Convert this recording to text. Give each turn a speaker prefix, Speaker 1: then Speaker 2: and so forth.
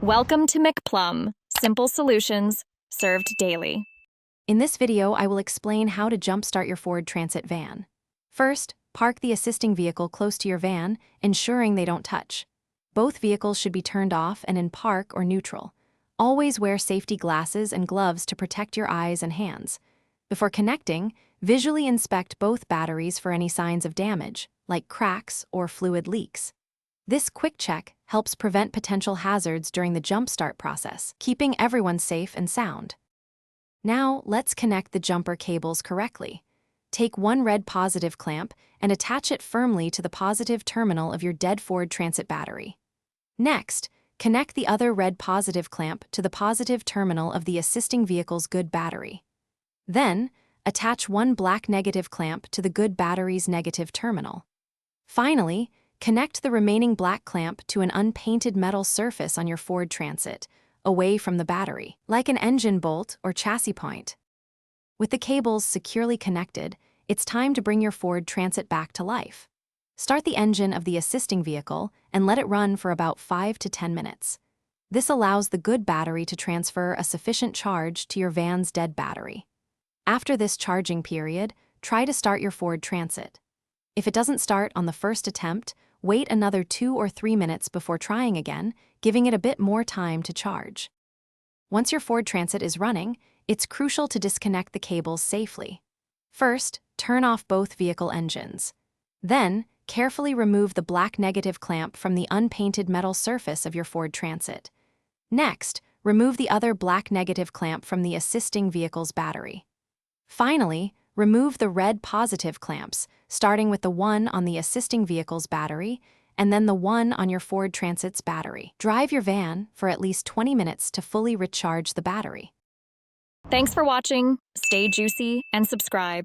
Speaker 1: Welcome to McPlum, simple solutions served daily.
Speaker 2: In this video, I will explain how to jumpstart your Ford Transit van. First, park the assisting vehicle close to your van, ensuring they don't touch. Both vehicles should be turned off and in park or neutral. Always wear safety glasses and gloves to protect your eyes and hands. Before connecting, visually inspect both batteries for any signs of damage, like cracks or fluid leaks. This quick check helps prevent potential hazards during the jumpstart process, keeping everyone safe and sound. Now, let's connect the jumper cables correctly. Take one red positive clamp and attach it firmly to the positive terminal of your dead Ford Transit battery. Next, connect the other red positive clamp to the positive terminal of the assisting vehicle's good battery. Then, attach one black negative clamp to the good battery's negative terminal. Finally, connect the remaining black clamp to an unpainted metal surface on your Ford Transit, away from the battery, like an engine bolt or chassis point. With the cables securely connected, it's time to bring your Ford Transit back to life. Start the engine of the assisting vehicle and let it run for about 5 to 10 minutes. This allows the good battery to transfer a sufficient charge to your van's dead battery. After this charging period, try to start your Ford Transit. If it doesn't start on the first attempt, wait another 2 or 3 minutes before trying again, giving it a bit more time to charge. Once your Ford Transit is running, it's crucial to disconnect the cables safely. First, turn off both vehicle engines. Then, carefully remove the black negative clamp from the unpainted metal surface of your Ford Transit. Next, remove the other black negative clamp from the assisting vehicle's battery. Finally, remove the red positive clamps, starting with the one on the assisting vehicle's battery and then the one on your Ford Transit's battery. Drive your van for at least 20 minutes to fully recharge the battery.
Speaker 1: Thanks for watching. Stay juicy and subscribe.